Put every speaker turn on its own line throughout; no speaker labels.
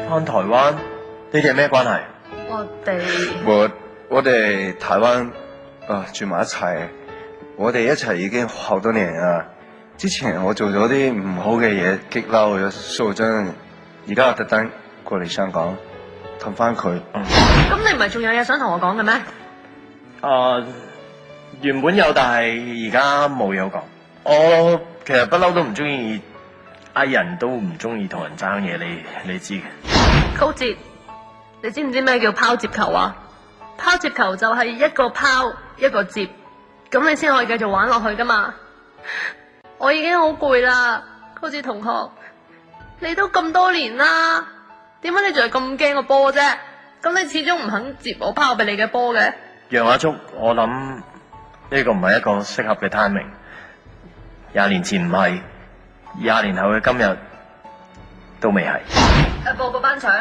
翻台灣，你哋係咩關係？
我哋台灣住埋一齊，我哋一齊已經好多年啦。之前我做咗啲唔好嘅嘢，激嬲咗素貞，而家我特登過嚟香港氹翻佢。
咁你唔係仲有嘢想同我講嘅咩？
原本有，但係而家冇嘢講。我其實不嬲都唔中意嗌人，都唔中意同人爭嘢，你知嘅。
高哲，你知唔知咩叫拋接球啊？拋接球就係一個拋一個接，咁你先可以繼續玩落去噶嘛。我已經好攰啦，高哲同學，你都咁多年啦，點解你仲係咁驚個波啫？咁你始終唔肯接我拋俾你嘅波嘅？
楊阿竹，我諗呢個唔係一個適合嘅 timing。20年前唔係，20年後嘅今日都未係。
報個班長，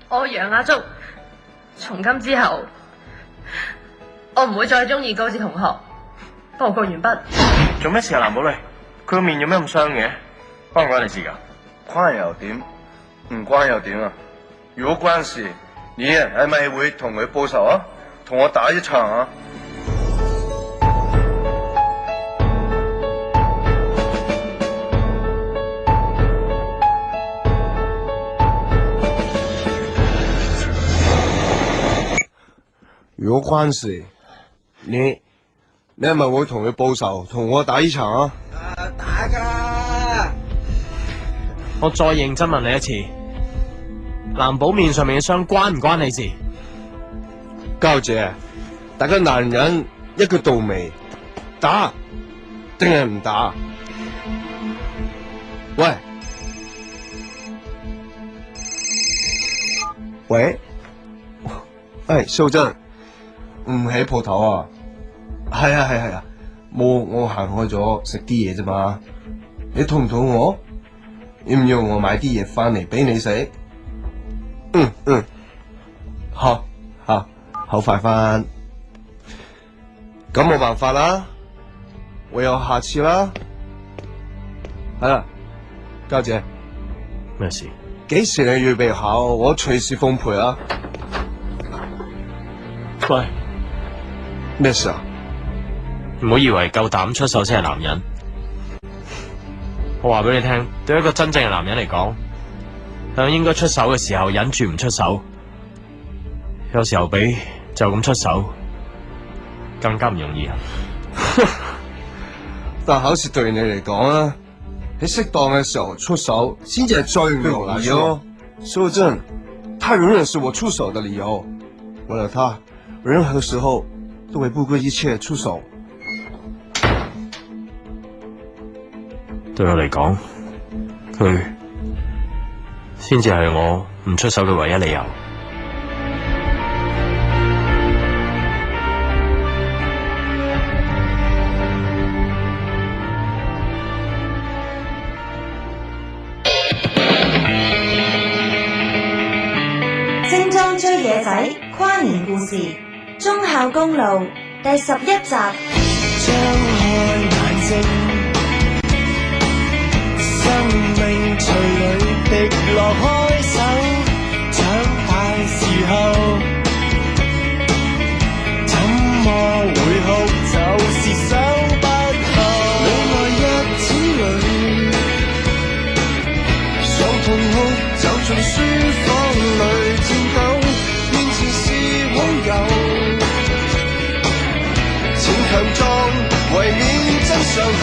我楊阿竹，從今之後我唔會再中意高哲同學。報告完畢。
做咩事啊，藍寶莉？佢個面有咩咁傷嘅？關唔關你事㗎？
關又點？唔關又點啊？如果關事，你係咪會同佢報仇啊？同我打一場啊！
如果關事，你係咪會同佢報仇，同我打一場啊？
打㗎啦！
我再認真問你一次，藍寶面上面嘅傷關唔關你事？
高姐，大家男人一句到尾，打定係唔打？喂，素貞，唔喺鋪頭啊？係啊，我行開咗食啲嘢啫嘛。你肚唔肚餓？要唔要我買啲嘢翻嚟俾你食？好快翻。咁冇辦法啦，唯有下次啦。係啦，家姐，
咩事？
幾時你預備好？我隨時奉陪啊。
喂，
咩事啊？
唔好以為夠膽出手先係男人。我話俾你聽，對一個真正嘅男人嚟講，響應該出手嘅時候忍住唔出手，有時候比就咁出手更加唔容易啊。
但好似對你嚟講啊，喺適當嘅時候出手先至係最唔容易哦。素貞，他永遠是我出手的理由，為了他，任何時候都會不顧一切出手。
對我嚟講，佢先至係我唔出手嘅唯一理由。
精裝追野仔跨年故事，忠孝公路第11集。張開眼睛，生命隨裏滴落開手，長大時候怎麼會哭，就是想不透。你愛日子裏想痛哭，走進書房裏戰鬥，面前是好友，請強壯，為免真相太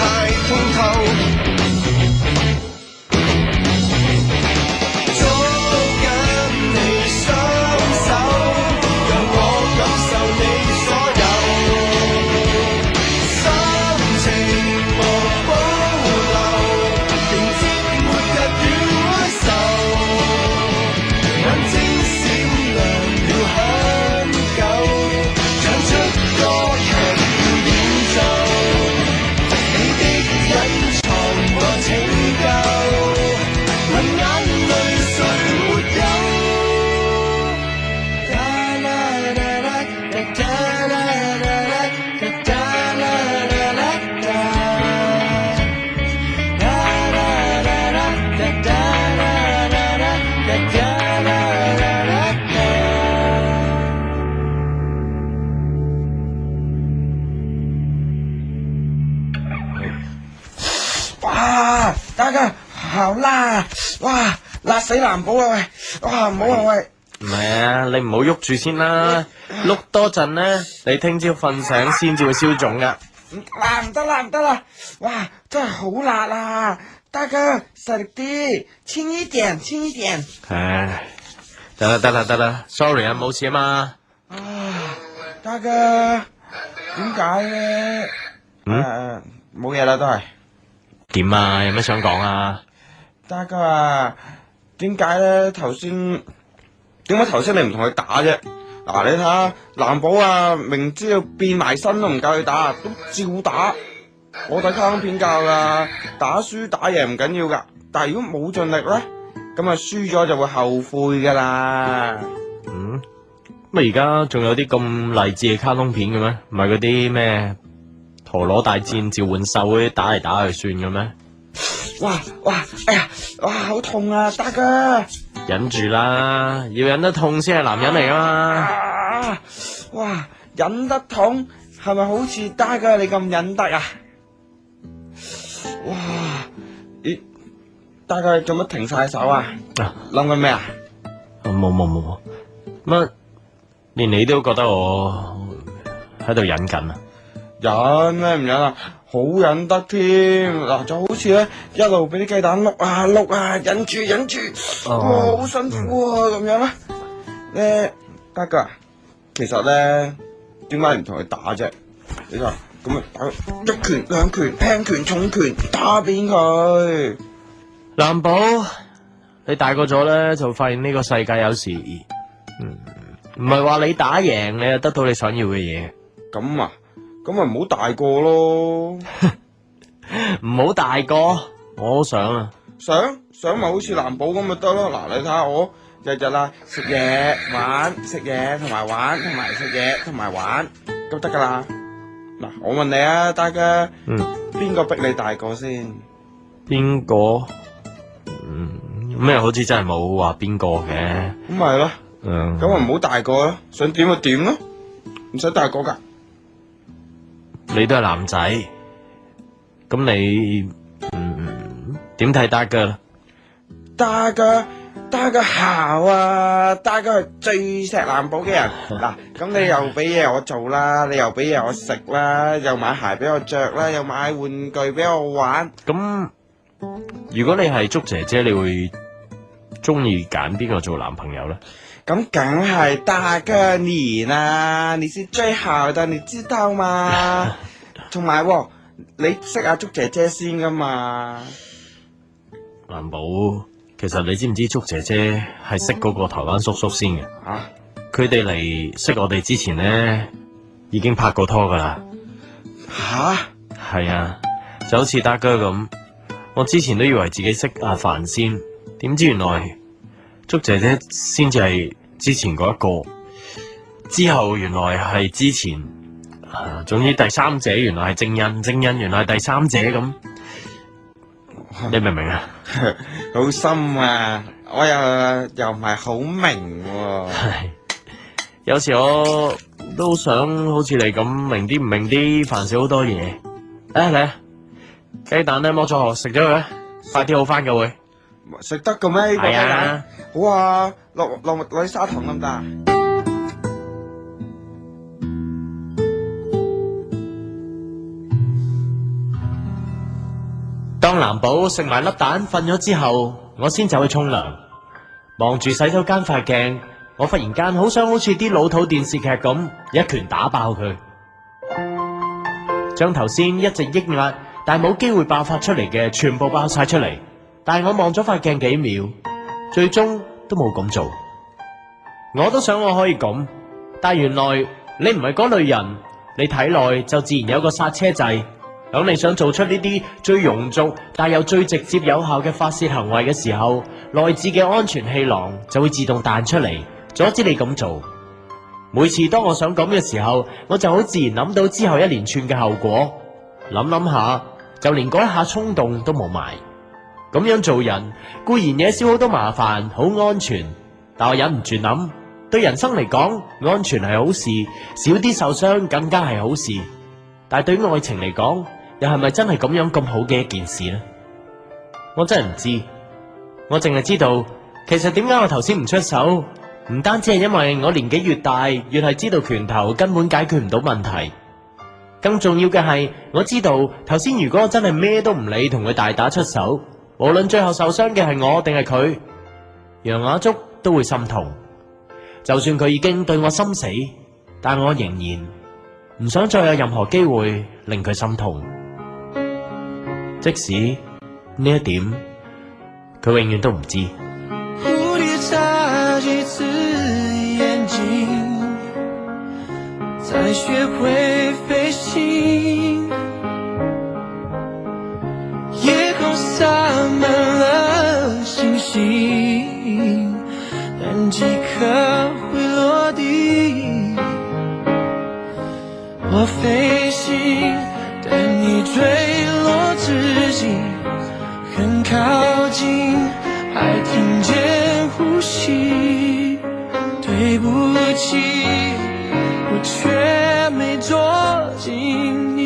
哇！大家好辣啊！哇！辣死藍寶啊喂！哇！唔好啊喂！
唔係啊，你唔好喐住先啦，碌多陣呢，你聽朝瞓醒先至會消腫噶。
唔得啦唔得啦！哇！真係好辣啊！大家實力啲，輕一點輕一點。
唉，得啦 ，sorry 啊，冇事啊嘛。
啊！大家點解咧？冇嘢啦都係。
點啊？有咩想講啊？
大家啊，點解咧？點解頭先你唔同佢打啫？嗱，你睇下藍寶啊，明知要變埋身都唔夠佢打，都照打。我睇卡通片教噶，打輸打贏唔緊要噶，但係如果冇盡力咧，咁啊輸咗就會後悔噶啦。
咁而家仲有啲咁勵志嘅卡通片嘅咩？唔係嗰啲咩陀螺大戰召喚獸嗰啲打嚟打去算嘅咩？
哇！哎呀！哇！好痛啊，大哥！
忍住啦，要忍得痛先係男人嚟噶嘛。
哇！忍得痛係咪好似大哥你咁忍得啊？哇！咦，大哥做乜停晒手啊？諗緊咩啊？
冇，乜連你都覺得我喺度忍緊啊？
忍咩唔忍啊？好忍得添嗱，就好似咧一路俾啲雞蛋碌啊，忍住，哇，好辛苦啊咁樣啦。大哥，其實咧點解唔同佢打啫？你話咁啊，打一拳兩拳，輕拳重拳打扁佢。
藍寶，你大個咗咧，就發現呢個世界有時，唔係話你打贏你就得到你想要嘅嘢。
咁啊？咁咪唔好大個咯，
唔好大個，我好想啊，
想咪好似藍寶咁咪得咯。嗱，你睇下我日日啊食嘢玩，食嘢同埋玩，同埋食嘢同埋玩，咁得噶啦。嗱，我問你啊，大家，邊個逼你大個先？
邊個？咩好似真係冇話邊個嘅。
咁咪係咯，咁咪唔好大個咯，想點就點咯，唔使大個噶。
你都係男仔，咁你點睇大哥啦？
大哥好啊！大哥係最錫藍寶嘅人。嗱，咁你又俾嘢我做啦，你又俾嘢我食啦，又買鞋俾我着啦，又買玩具俾我玩。
咁如果你係竹姐姐，你會中意揀邊個做男朋友咧？
咁梗係大哥你啦，你是最好的，你知道嘛？同埋你識阿竹姐姐先噶嘛？
藍寶，其實你知唔知竹姐姐係識嗰個台灣叔叔先嘅？佢哋嚟識我哋之前呢，已經拍過拖噶啦。係啊，就好似大哥咁，我之前都以為自己識阿凡先，點知原來竹姐姐先至係之前嗰一個，之後原來係之前，總之第三者原來係正印原來係第三者咁，你明唔明啊？
好深啊！我又唔係好明喎。
有時我都想好似你咁明啲唔明啲，煩少好多嘢。嚟啊！雞蛋咧剝咗殼，食咗佢，快啲好翻嘅會。
食得嘅咩？呢個雞蛋？
係啊，
好啊，落啲砂糖得唔得啊？
當藍寶食埋粒蛋瞓咗之後，我先走去沖涼。望住洗手間塊鏡，我忽然間好想好似啲老土電視劇咁，一拳打爆佢，將頭先一直抑壓但冇機會爆發出嚟嘅全部爆晒出嚟。但係我望咗塊鏡幾秒，最終都冇咁做。我都想我可以咁，但原來你唔係嗰類人，你體內就自然有個剎車掣。當你想做出呢啲最庸俗但又最直接有效嘅發洩行為嘅時候，內置嘅安全氣囊就會自動彈出嚟，阻止你咁做。每次當我想咁嘅時候，我就好自然諗到之後一連串嘅後果，諗下就連嗰一下衝動都冇埋。咁樣做人固然惹少好多麻煩，好安全，但我忍唔住諗，對人生嚟講，安全係好事，少啲受傷更加係好事。但係對愛情嚟講，又係咪真係咁樣咁好嘅一件事呢？我真係唔知，我淨係知道，其實點解我頭先唔出手，唔單止係因為我年紀越大，越係知道拳頭根本解決唔到問題。更重要嘅係，我知道頭先如果我真係咩都唔理，同佢大打出手，無論最後受傷嘅係我定係佢，楊雅竹都會心痛。就算佢已經對我心死，但我仍然唔想再有任何機會令佢心痛。即使呢一點，佢永遠都唔知。
蝴蝶眨幾次眼睛，才學會飛行。夜空灑滿了星星，但幾顆會落地。我飛行，但你墜落之際很靠近，還聽見呼吸。對不起，我卻沒捉緊你。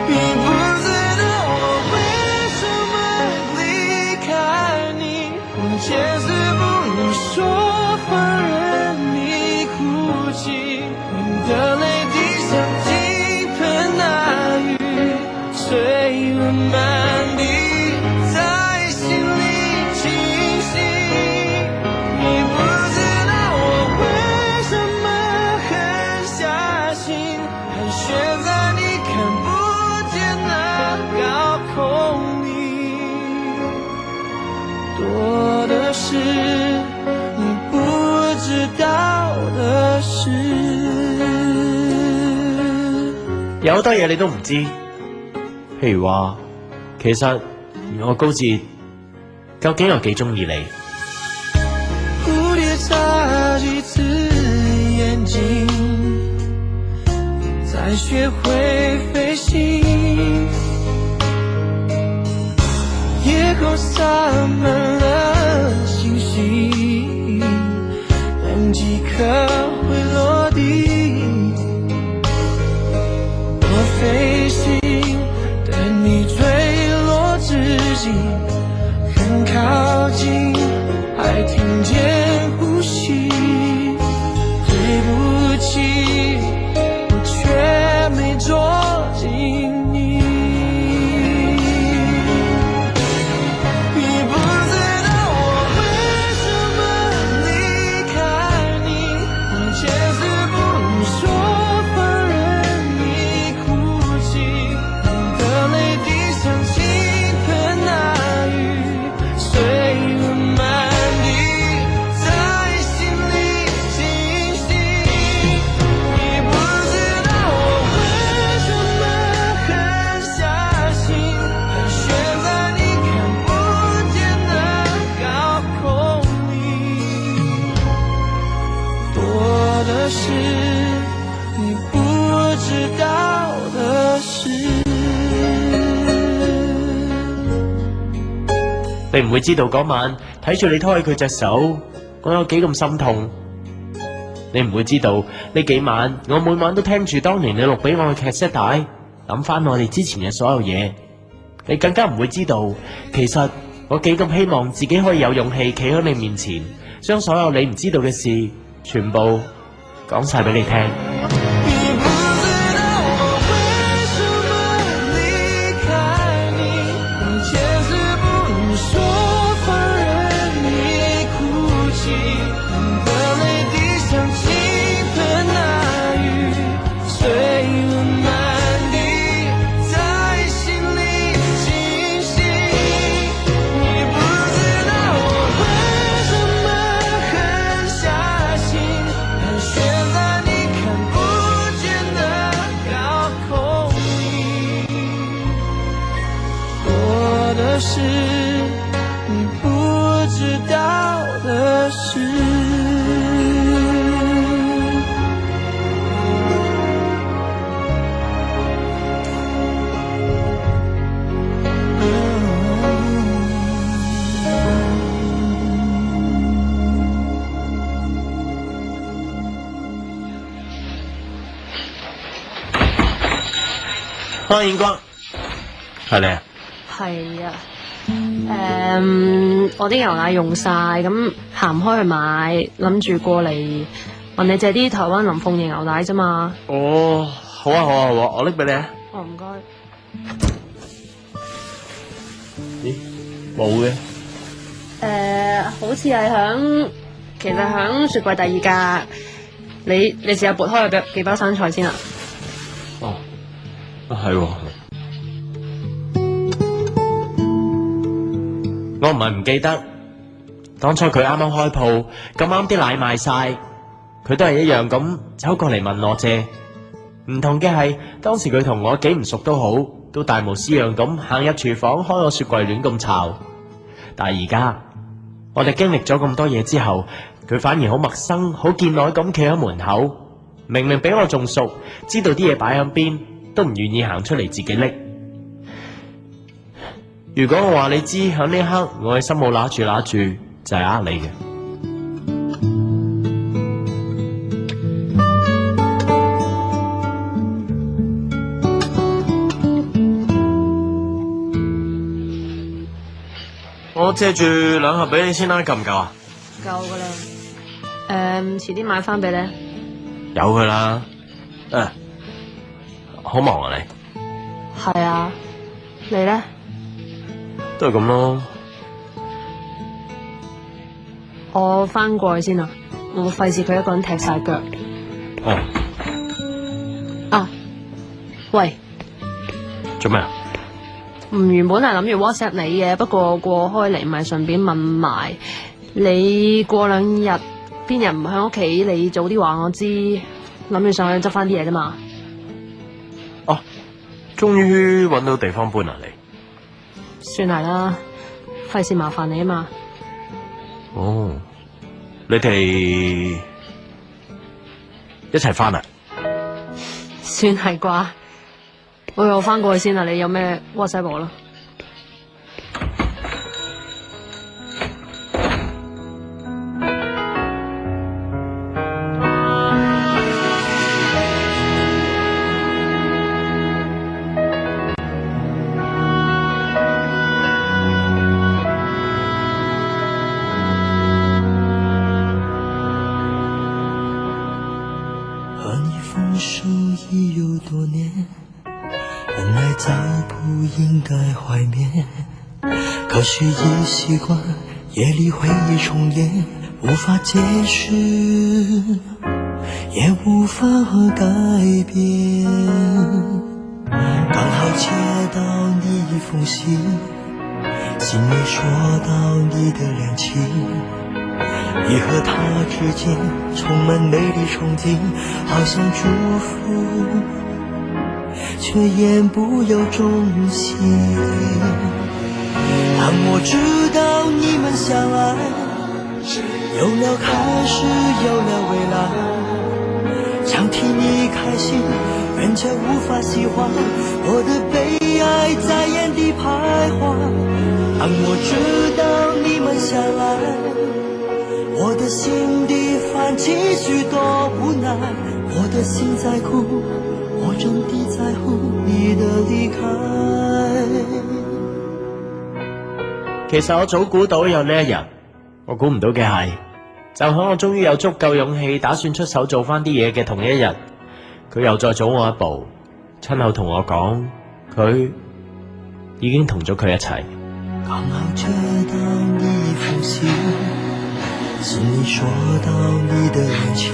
你不知道我為什麼離開你，我堅持不能說放任你哭泣，你的淚滴像傾盆大雨，碎了滿地，在心裡清晰。你不知道我為什麼狠下心，盤旋在你看不見的高空裡，多的是你不知道的事。
有好多嘢你都唔知，譬如話，其實我高志究竟有幾鍾意你。
蝴蝶眨幾次眼睛，才學會飛行。夜空灑滿了星星，但幾顆會落地。我飛行，但你墜落之際很靠近，還聽見呼吸。對不起，我卻沒捉緊你。你不知道我為什麼離開你，我堅持不能說放任你哭泣，你的淚滴像傾盆大雨，碎了滿地，在心裡清晰。你不知道我為什麼狠下心，盤旋在你看不見的高空裡，多的是你不知道的事。
你唔會知道嗰晚睇住你拖起佢隻手，我有幾咁心痛。你唔會知道呢幾晚我每晚都聽住當年你錄俾我嘅劇 set 帶，諗翻我哋之前嘅所有嘢。你更加唔會知道，其實我幾咁希望自己可以有勇氣企喺你面前，將所有你唔知道嘅事全部講晒俾你聽。
你不知道我為什麼離開你，我堅持不能說放任你哭泣，你的淚滴像傾盆大雨，碎了滿地，在心裡清晰。你不知道我為什麼狠下心，盤旋在你看不見的高空裡，多的是你不知道的事。
歡迎光，係你啊？
係啊。我啲牛奶用晒，咁行唔開去買，諗住過嚟問你借啲台灣林鳳營牛奶啫嘛。
哦，好啊好啊好啊，我拎俾你啊。
哦，唔該。
咦，冇嘅。
好似係其實響雪櫃第二格。你試下撥開佢幾包生菜先啊。
哦，係喎。我唔係唔記得，當初佢啱啱開鋪，咁啱啲奶賣晒，佢都係一樣咁走過嚟問我借。唔同嘅係，當時佢同我幾唔熟都好，都大模斯樣咁行入廚房開個雪櫃亂咁炒。但係而家，我哋經歷咗咁多嘢之後，佢反而好陌生、好見外咁企喺門口，明明比我仲熟，知道啲嘢擺喺邊，都唔願意行出嚟自己拎。如果我話你知，喺呢一刻我嘅心冇揦住就係呃你嘅。我借住2盒俾你先啦，夠唔夠啊？
夠噶啦。遲啲買翻俾你。
有佢啦。好忙啊你？
係啊。你咧？
都係咁咯。
我翻過去先啊，我費事佢一個人踢晒腳。
哦。
啊，喂。
做咩啊？
原本係諗住 WhatsApp 你嘅，不過過開嚟咪順便問埋你過2日邊日唔喺屋企，你早啲話我知，諗住上去執翻啲嘢啫嘛。
哦，終於揾到地方搬啦你。
算係啦，費事麻煩你啊嘛。
哦，你哋一齊翻啊？
算係啩。我翻過去先啦，你有咩 WhatsApp 我啦。
和你分手已有多年，本来早不应该怀缅，可是已习惯夜里回忆重演，无法解释，也无法改变。刚好接到你一封信，信里说到你的两情，你和他之间充满美丽憧憬，好像祝福，却言不由衷心。当我知道你们相爱，有了开始，有了未来，想替你开心，人却无法喜欢，我的悲哀在眼底徘徊。当我知道你们相爱，我的心底泛起许多无奈，我的心在哭，我真的在乎你的離開。
其實我早估到有呢一日，我估唔到嘅係，就喺我終於有足夠勇氣打算出手做翻啲嘢嘅同一日，佢又再早我一步，親口同我講，佢已經同咗佢一齊。
剛好接到你一封信，信裡說到你的戀情，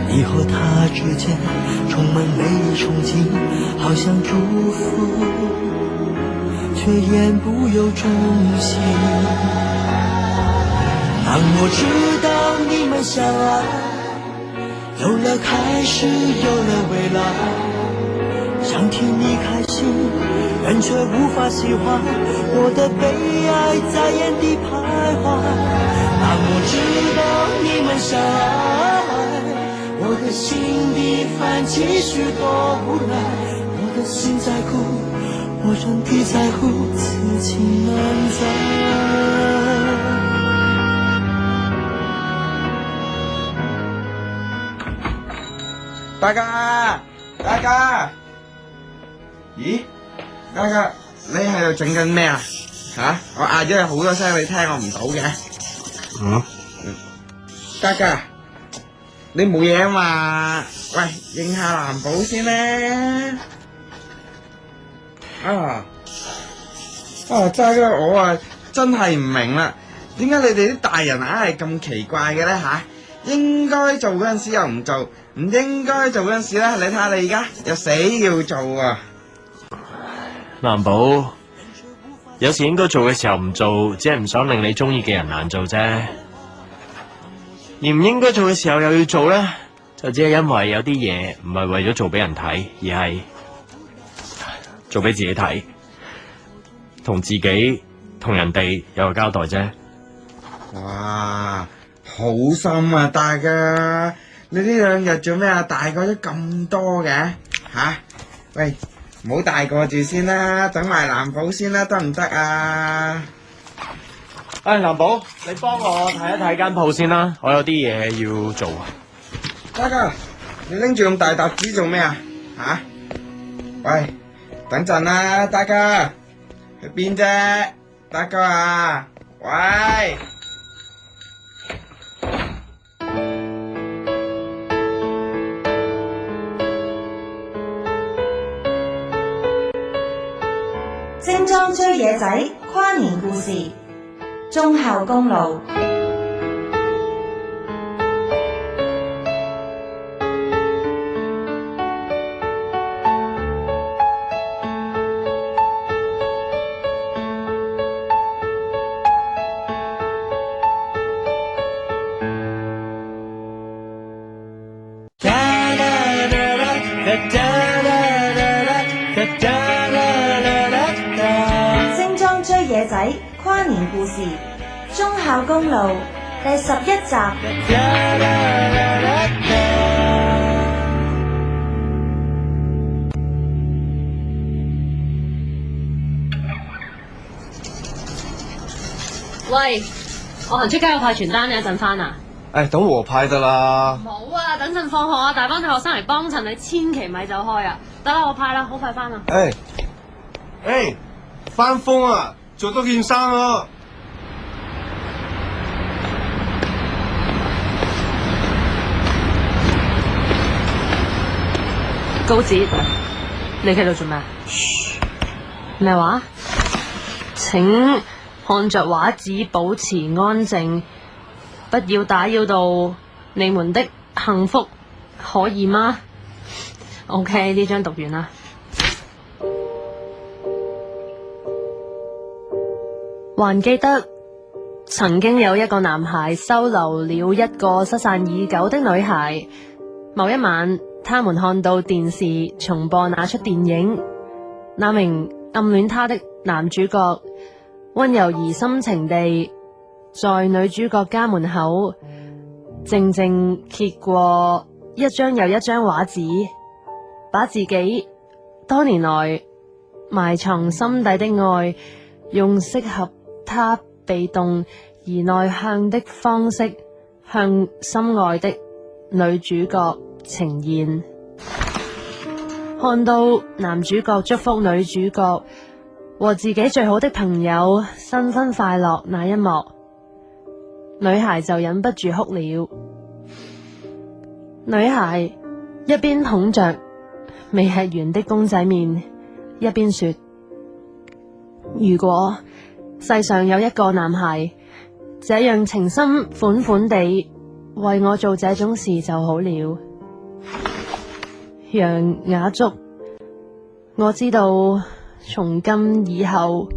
你和他之間充滿美麗憧憬，好像祝福，卻言不由衷心。當我知道你們相愛，有了開始，有了未來，想替你開心，人卻無法喜歡，我的悲哀在眼底徘徊。當我知道你們相愛，我的心底泛起許多無奈，我的心在哭，我真的在乎，此情難在。
大家，大家，咦？嘉嘉，你喺度整緊咩啊？吓，我嗌咗你好多聲，你聽我唔到嘅。嘉嘉，你冇嘢啊嘛？喂，認下藍寶先啦。嘉嘉，我啊真係唔明啦，點解你哋啲大人硬係咁奇怪嘅咧吓？應該做嗰陣時又唔做，唔應該做嗰陣時咧，你睇下你而家又死要做啊！
藍寶，有時應該做嘅時候唔做，只係唔想令你中意嘅人難做啫。而唔應該做嘅時候又要做咧，就只係因為有啲嘢唔係為咗做俾人睇，而係做俾自己睇，同自己同人哋有個交代啫。
哇，好深啊，大家！你呢兩日做咩啊？大個咗咁多嘅吓？喂，唔好大個住先啦，等埋藍寶先啦，得唔得啊？
藍寶，你幫我睇一睇間鋪先啦，我有啲嘢要做。
嘉嘉，你拎住咁大沓紙做咩啊？吓？喂，等陣啦，大家去邊啫？大哥啊，喂！
精裝追野仔跨年故事，忠孝公路。精裝追野仔跨年故事，忠孝公路第11集。
喂，我行出街有派傳單，你一陣翻啊？
等我派得啦。
冇啊，等陣放學啊，大班女學生嚟幫襯，你千祈咪走開啊！得啦，我派啦，好快翻啊！
翻風啊，着多件衫啊！
高子，你喺度做咩？咩話？請看着畫紙，保持安靜，不要打擾到你們的幸福，可以嗎 ？OK， 呢張讀完啦。還記得曾經有一個男孩收留了一個失散已久的女孩。某一晚，他們看到電視重播那出電影，那名暗戀他的男主角溫柔而深情地在女主角家門口靜靜揭過一張又一張畫紙，把自己多年來埋藏心底的愛，用適合他被動而內向的方式向心愛的女主角呈現。看到男主角祝福女主角和自己最好的朋友新婚快樂那一幕，女孩就忍不住哭了。女孩一邊捧着未吃完的公仔麵，一邊說：如果世上有一個男孩這樣情深款款地為我做這種事就好了。楊雅竹，我知道從今以後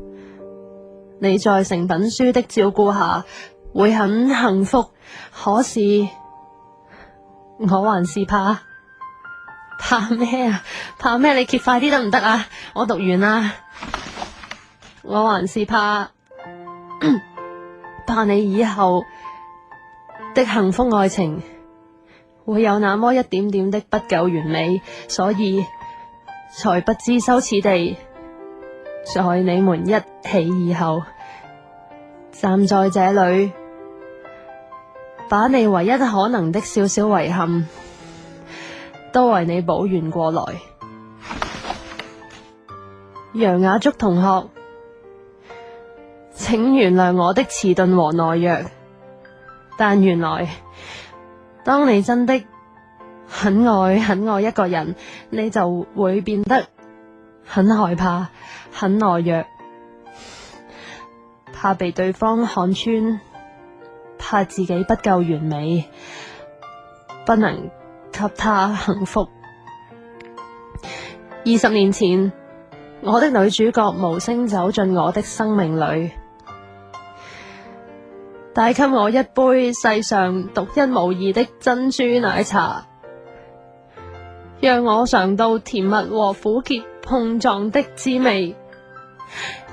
你在誠品書的照顧下會很幸福，可是我還是怕咩啊？怕咩？你揭快啲得唔得啊？我讀完啦。我還是怕你以後的幸福愛情會有那麼一點點的不夠完美，所以才不知羞恥地在你們一起以後站在這裏，把你唯一可能的小小遺憾都為你補完過來。楊雅竹同學，請原諒我的遲鈍和懦弱，但原來當你真的很愛一個人，你就會變得很害怕、很懦弱，怕被對方看穿，怕自己不夠完美，不能給他幸福。20年前，我的女主角無聲走進我的生命裏，帶給我一杯世上獨一無二的珍珠奶茶，讓我嘗到甜蜜和苦澀碰撞的滋味。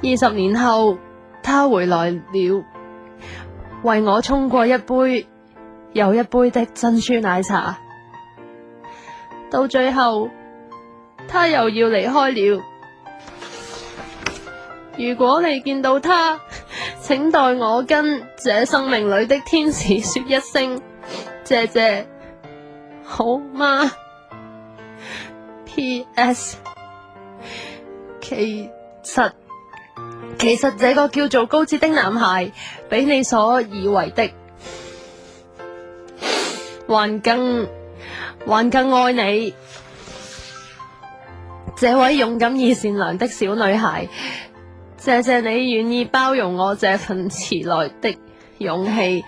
20年後，她回來了，為我沖過一杯又一杯的珍珠奶茶，到最後，她又要離開了。如果你見到他，請代我跟這生命裏的天使說一聲謝謝，好嗎 ？P.S. 其實這個叫做高知的男孩，比你所以為的還更愛你。這位勇敢而善良的小女孩，謝謝你願意包容我這份遲來的勇氣。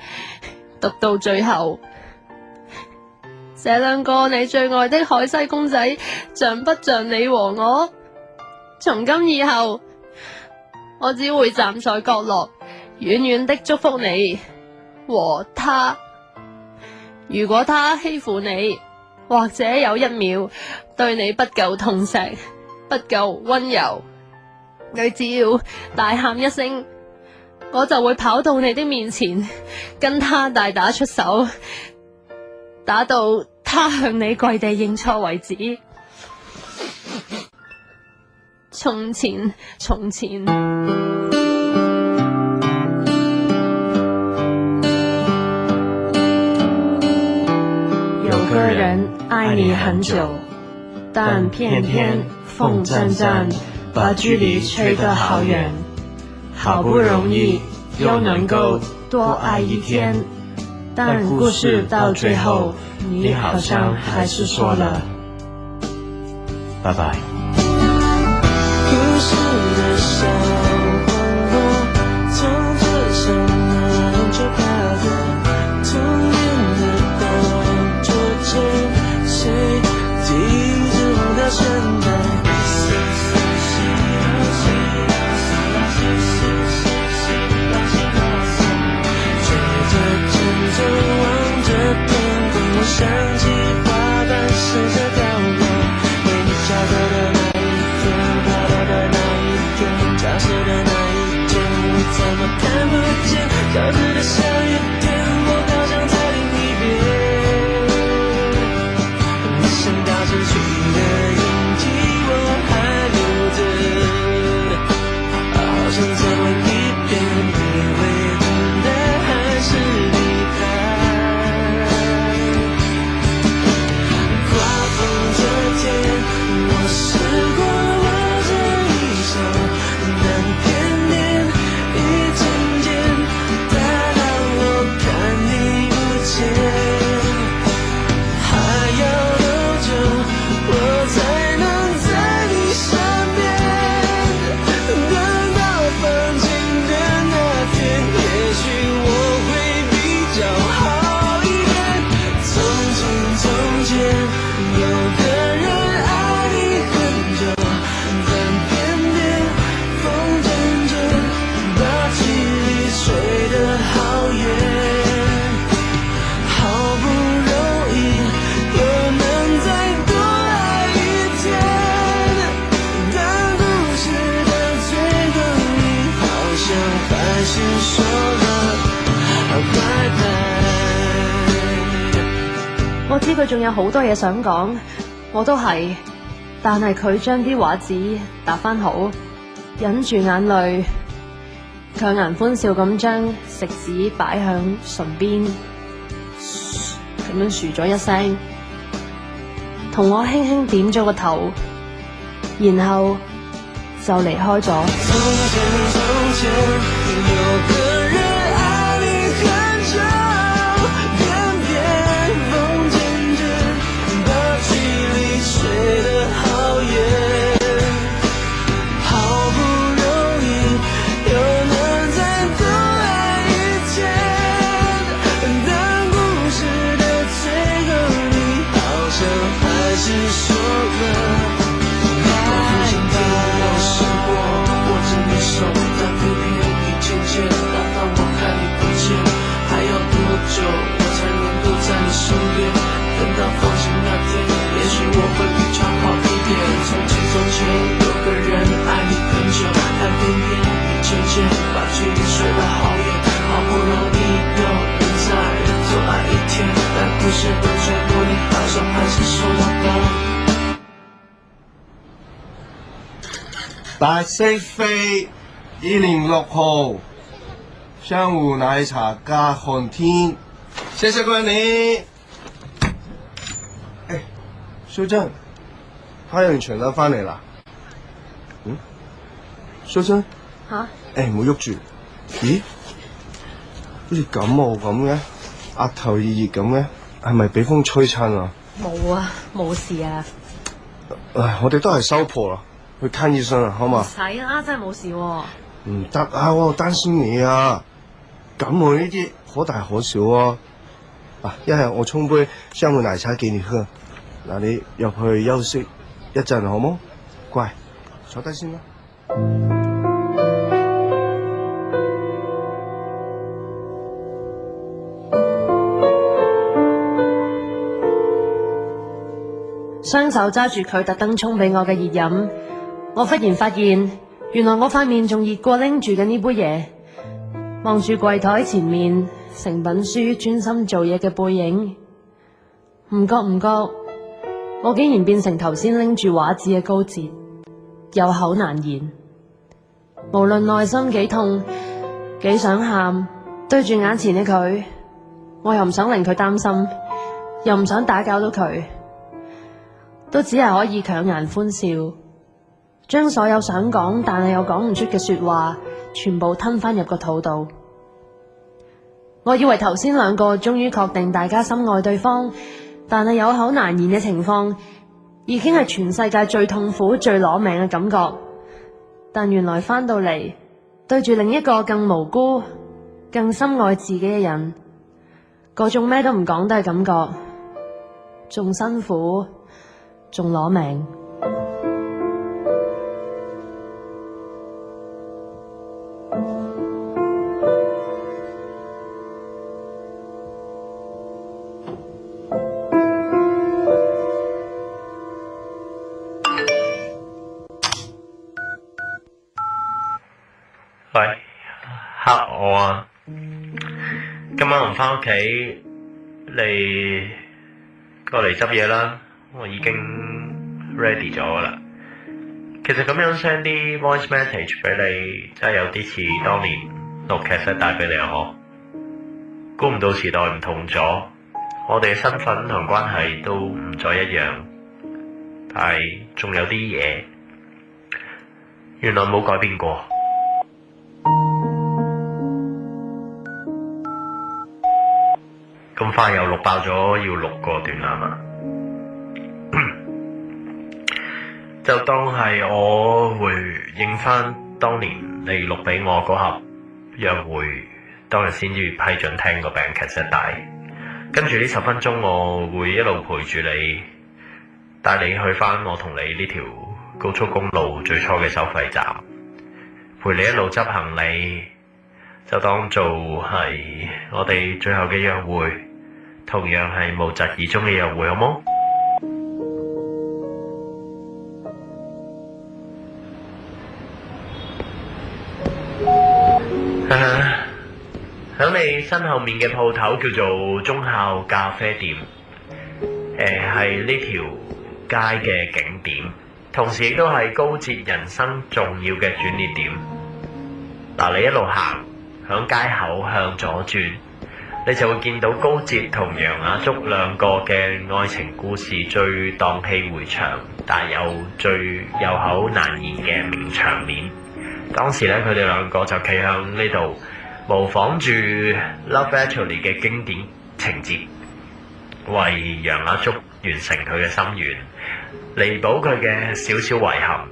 讀到最後，這兩個你最愛的海西公仔，像不像你和我？從今以後，我只會站在角落，遠遠的祝福你和他。如果他欺負你，或者有一秒對你不夠痛錫，不夠溫柔，你只要大喊一聲，我就會跑到你的面前，跟他大打出手，打到他向你跪地認錯為止。從前，從前。有個人愛你很久，但偏偏風陣陣，把距離吹得好遠。好不容易又能夠多愛一天，但故事到最後，你好像還是說了拜拜。
故事的小黃瓜，從嘴上就爬着，童年的動作間，誰記住到現在？追着節奏望着天空，我想起花瓣試着掉落，為你下課的那一天，跑掉的那一天，教室的那一天，我怎麼看不見？交織的像雨點，我好想再淋一遍。你想到失去的印記，我還留着，好想再問一遍，你會等的還是離開？刮風這天，我試過握着一手，但偏偏一陣間它讓我看你不見。還要多久我才能在你身邊？等到放晴的那天，也許我會比較好一點。從前從前有個人愛你很久，但偏偏風陣陣把距離吹得好遠。好不容易又能再多愛一天，但故事的最後，你好像還是說了拜拜。
我知佢仲有好多嘢想講，我都係，但係佢將啲畫紙搭返好，忍住眼淚，強顏歡笑咁將食指擺向唇邊，咁樣噓咗一聲，同我輕輕點咗個頭，然後就離開咗。
從前有個人愛你很久，眼邊風景着，把距離吹得好遠，好不容易又能再度愛一天，但故事的最後你好像還是說了但偏偏一漸漸大到我看你不見，還要多久我才能夠在你身邊？等到放晴那天，也許我會比較好一點。從前有個人愛你很久，但偏偏一漸漸把距離吹得好遠，好不容易又能再多愛一天，但故事的最後你好像還是說了
大識飛2年6號，香芋奶茶加寒天，謝謝各位你。哎，秀珍，太陽全都翻嚟啦。秀珍。
嚇？
誒，唔好喐住。咦？好似感冒咁嘅，額頭熱熱咁嘅，係咪俾風吹親啊？
冇啊，冇事啊。
唉，我哋都係收鋪啦，去看醫生啦，好嘛？
唔使啦，真係冇事喎。
唔得啊！我擔心你啊，感冒呢啲可大可小啊。一係我沖杯香芋奶茶給你喝，嗱你入去休息一陣好冇？乖，坐低先啦。
雙手揸住佢特登沖俾我嘅熱飲，我忽然發現，原來我塊面仲熱過拎住嘅呢杯嘢。望住櫃台前面成本書專心做嘢嘅背影，唔覺我竟然變成頭先拎住畫紙嘅高捷，有口難言。無論內心幾痛幾想喊，對住眼前嘅佢，我又唔想令佢擔心，又唔想打攪到佢，都只係可以強顏歡笑，將所有想講但係又講唔出嘅說話全部吞返入個肚度。我以為頭先兩個終於確定大家深愛對方，但係有口難言嘅情況已經係全世界最痛苦最攞命嘅感覺。但原來返到嚟對住另一個更無辜更深愛自己嘅人，嗰種咩都唔講得嘅感覺仲辛苦仲攞命。
喂，嚇我啊！今晚唔返屋企，你過嚟執嘢啦，我已經 ready 咗噶啦。其實咁樣 send 啲 voice message 俾你，真係有啲似當年錄劇集帶俾你啊！嗬，估唔到時代唔同咗，我哋嘅身份同關係都唔再一樣，但係仲有啲嘢原來冇改變過。咁快又錄爆咗，要錄個段啦嘛？就當係我回應翻當年你錄俾我嗰盒約會，當日先至批准聽個病劇集帶。跟住呢10分鐘，我會一路陪住你，帶你去翻我同你呢條高速公路最初嘅收費站，陪你一路執行李，就當做係我哋最後嘅約會，同樣係無疾而終嘅約會，好冇？響你身後面嘅鋪頭叫做忠孝咖啡店，係呢條街嘅景點，同時亦都係高捷人生重要嘅轉捩點。嗱，你一路行，響街口向左轉，你就會見到高捷同楊雅竹兩個嘅愛情故事最蕩氣迴腸，但又最有口難言嘅名場面。當時咧，佢哋兩個就企向呢度，模仿住 Love Actually 嘅經典情節，為楊雅竹完成佢嘅心願，彌補佢嘅少少遺憾。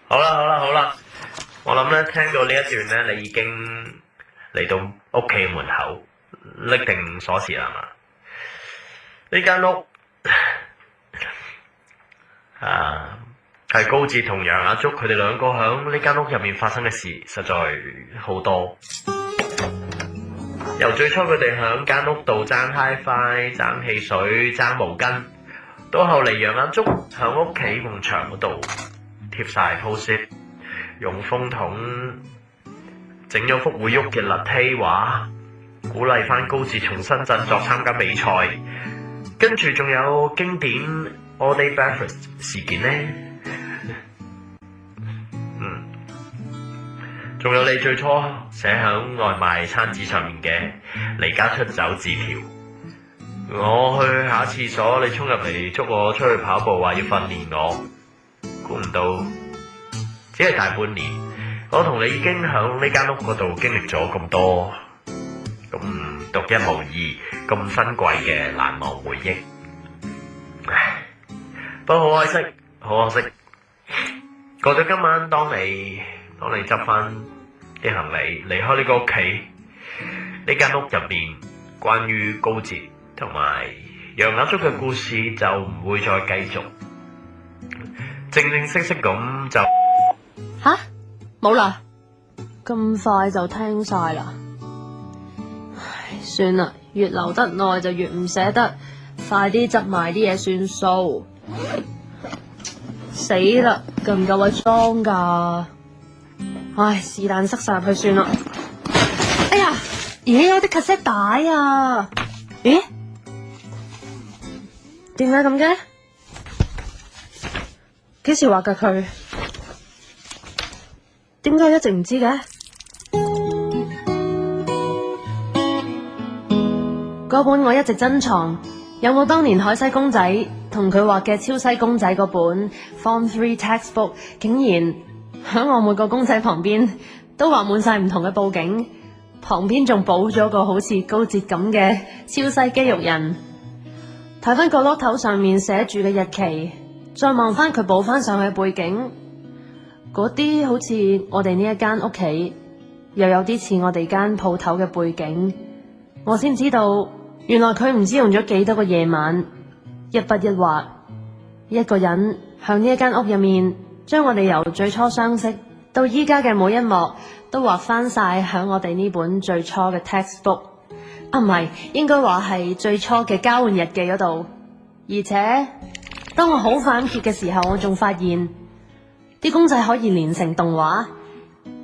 好啦，我諗咧聽到呢一段咧，你已經嚟到屋企門口，拎定鎖匙啦嘛？呢間屋係高捷同楊雅竹佢哋兩個響呢間屋入面發生嘅事，實在好多。由最初佢哋響間屋度爭 HiFi、爭汽水、爭毛巾，到後嚟楊雅竹響屋企埲牆嗰度貼晒 post-it， 用風筒整咗幅會喐嘅立梯畫，鼓勵翻高捷重新振作參加比賽。跟住仲有經典 All Day Breakfast 事件呢，仲有你最初寫響外賣餐紙上面嘅離家出走字條。我去下廁所，你衝入嚟捉我出去跑步，話要訓練我。估唔到只係大半年，我同你已經響呢間屋嗰度經歷咗咁多咁獨一無二、咁珍貴嘅難忘回憶。唉，不過好可惜，好可惜。過咗今晚，當你執翻啲行李離開呢個屋企，呢間屋入面關於高捷同埋楊雅竹嘅故事就唔會再繼續，正正式式咁就
吓冇啦，咁快就聽晒啦。唉，算啦，越留得耐就越唔捨得，快啲執埋啲嘢算數。死啦，夠唔夠位裝㗎？唉，是但塞晒入去算啦。哎呀，咦，有啲 cassette 帶啊！咦，點解咁嘅？幾時畫㗎佢？點解一直唔知嘅？嗰本我一直珍藏，有冇當年海西公仔同佢畫嘅超西公仔嗰本 Form 3 textbook， 竟然喺我每個公仔旁邊都畫滿晒唔同嘅佈景，旁邊仲補咗個好似高捷咁嘅超西肌肉人。睇翻角落頭上面寫住嘅日期，再望翻佢補翻上去嘅背景，嗰啲好似我哋呢一間屋企，又有啲似我哋間鋪頭嘅背景。我先知道，原來佢唔知用咗幾多個夜晚，一筆一畫，一個人向呢一間屋入面，將我哋由最初相識到依家嘅每一幕都畫翻晒響我哋呢本最初嘅 textbook， 唔係，應該話係最初嘅交換日記嗰度。而且當我好快咁揭嘅時候，我仲發現啲公仔可以連成動畫，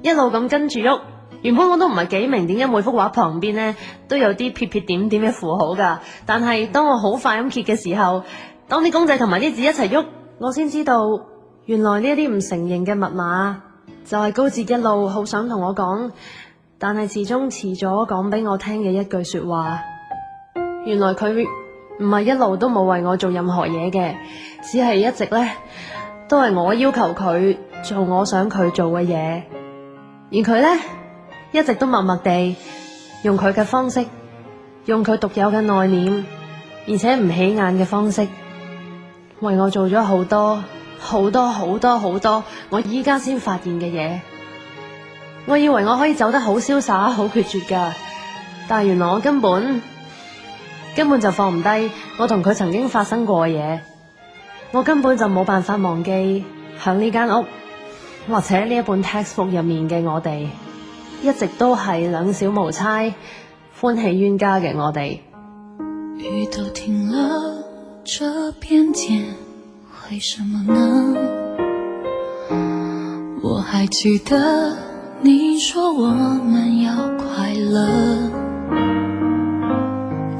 一路咁跟住喐。原本我都唔係幾明點解每幅畫旁邊呢都有啲撇撇點點嘅符號噶，但係當我好快咁揭嘅時候，當啲公仔同埋啲字一齊喐，我先知道原來呢一啲唔成形嘅密碼就係高捷一路好想同我講，但係始終遲咗講俾我聽嘅一句說話。原來佢唔係一路都冇為我做任何嘢嘅，只係一直呢都係我要求佢做我想佢做嘅嘢，而佢呢一直都默默地用佢嘅方式，用佢獨有嘅內斂而且唔起眼嘅方式，為我做咗好多好多好多好多我依家先發現嘅嘢。我以為我可以走得好瀟灑好決絕㗎，但係原來我根本就放唔低我同佢曾經發生過嘅嘢。我根本就冇辦法忘記響呢間屋或者呢一本 textbook 入面嘅我哋，一直都係兩小無猜、歡喜冤家嘅我哋。
雨都停了，這邊天為什麼呢？我還記得你說我們要快樂，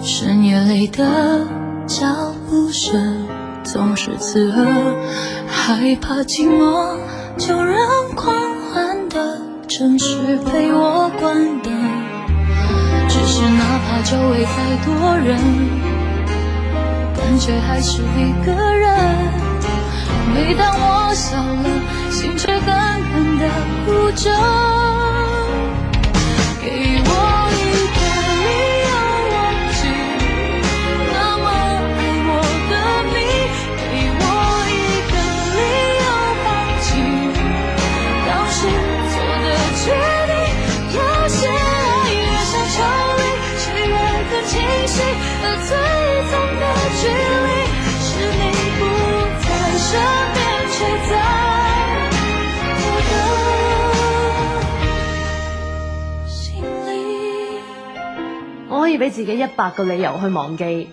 深夜里的脚步声总是刺耳，害怕寂寞就让狂欢的城市陪我关灯。只是哪怕周围再多人，感觉还是一个人。每当我笑了，心却狠狠地哭着。给我一个理由忘记那么爱我的你，给我一个理由放弃当时做的决定。有些爱越想抽离，却越更清晰，而最痛的距离是你不在身边，却在我的心里。
我可以俾自己100個理由去忘記，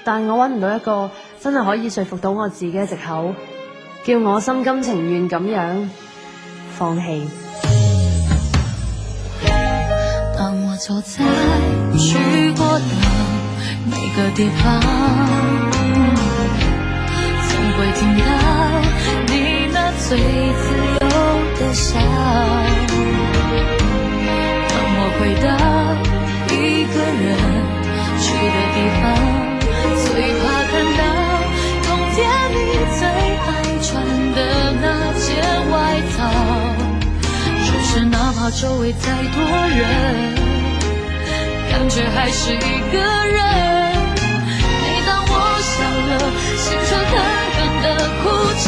但我揾唔到一個真係可以說服到我自己嘅藉口，叫我心甘情願咁樣放棄。
當我走在去過的每個地方，總會聽到你那最自由的笑。當我回到一個人去的地方，最怕看到冬天你最愛穿的那件外套。就是哪怕周圍再多人，感覺還是一個人。每當我笑了，心卻狠狠地哭着。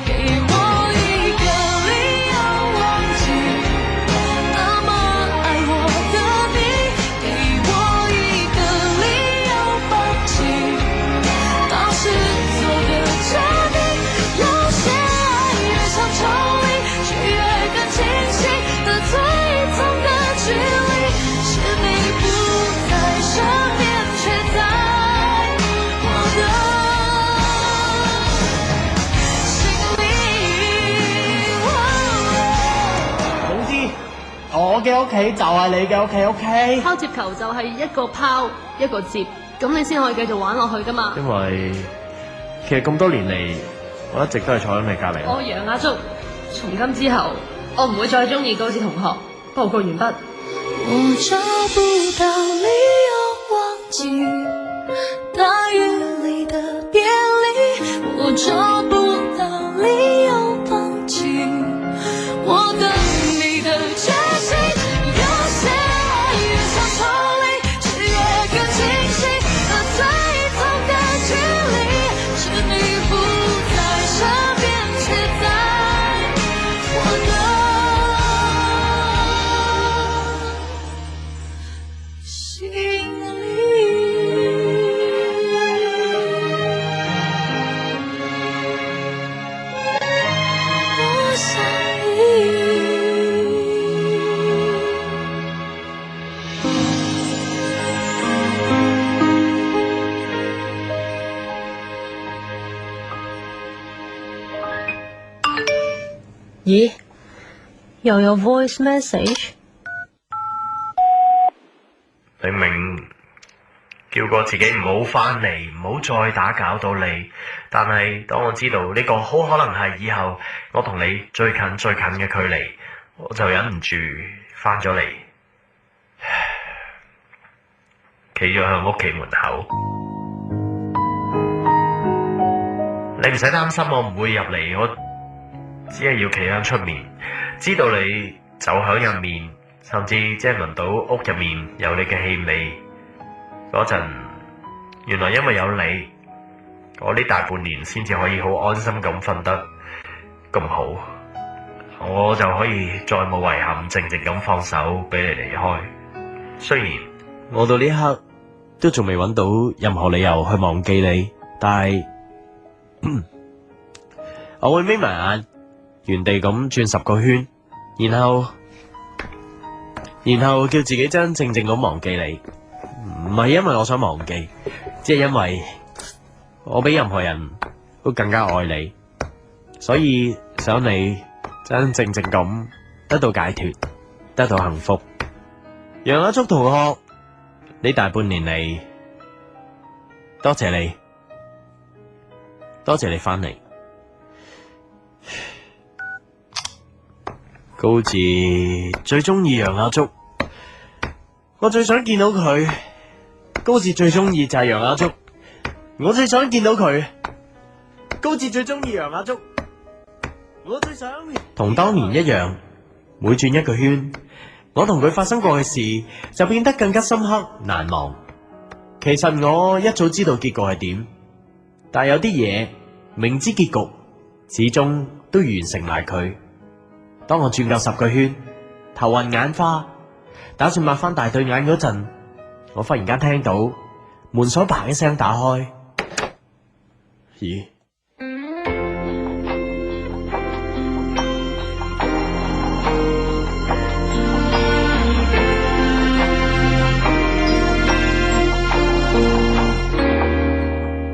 給我一個理由忘記那麼愛我的你，給我一個理由放棄當時做的決定。有些愛越想抽離，卻越更清晰，而最痛的距離是你不在身邊，卻在我的心裡。
總之，我嘅屋企就係你嘅屋企，OK？
拋接球就係一個拋一個接，咁你先可以繼續玩落去噶嘛。
因為其實咁多年嚟，我一直都係坐喺你隔離。
我楊亞竹，從今之後，我唔會再中意高志同學。報告完畢。
我找不到理由忘記大雨裡的別離，我找不到理由放棄我等你的決心。有些愛越想抽離，卻越更清晰，而最痛的距離是你不在身邊，卻在我的心裡。我想你。
咦？又有 voice message？
明明叫過自己唔好翻嚟，唔好再打攪到你，但係當我知道呢個好可能係以後我同你最近嘅距離，我就忍唔住翻咗嚟，企咗喺屋企門口。你唔使擔心，我唔會入嚟，我只係要企喺出面，知道你就喺入面，甚至即係聞到屋入面有你嘅氣味嗰陣，原來因為有你，我呢大半年先至可以好安心咁瞓得咁好，我就可以再冇遺憾，靜靜咁放手俾你離開。雖然我到呢一刻都仲未揾到任何理由去忘記你，但係我會眯埋眼，原地咁轉10個圈，然後叫自己真真正正咁忘記你。唔係因為我想忘記，只係因為我比任何人都更加愛你，所以想你真真正正咁得到解脫，得到幸福。楊亞竹同學呢大半年嚟，多謝你，多謝你翻嚟。高志最中意楊亞竹，我最想見到佢。高志最中意就係楊亞竹，我最想見到佢。高志最中意楊亞竹，我最想同當年一樣，每轉一個圈，我同佢發生過嘅事就變得更加深刻難忘。其實我一早知道結局係點，但有啲嘢明知結局，始終都完成埋佢。當我轉夠10個圈，頭暈眼花，打算擘翻大對眼嗰陣，我忽然間聽到門鎖嘭一聲打開。咦？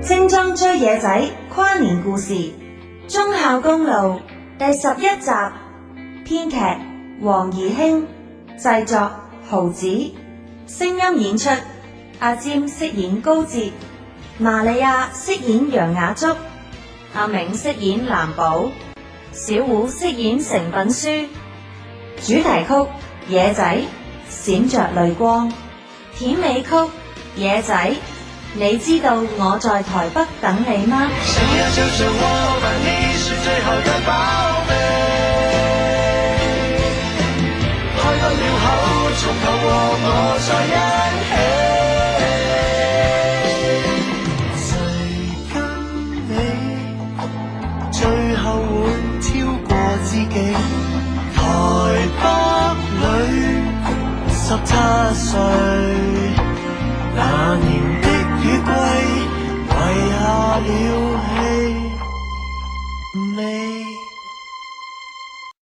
精裝追野仔跨年故事，忠孝公路第11集，編劇黃怡興，製作豪子，聲音演出阿占飾演高志，瑪利亞飾演楊雅竹，阿明飾演藍寶，小胡飾演成品書，主題曲野仔閃着淚光，片尾曲野仔你知道我在台北等你嗎？想要就像我們，你是最好的寶貝。開個了後，從頭我再一起。誰跟你最後會超過自己？台北裏17歲，那年的雨季遺下了氣味。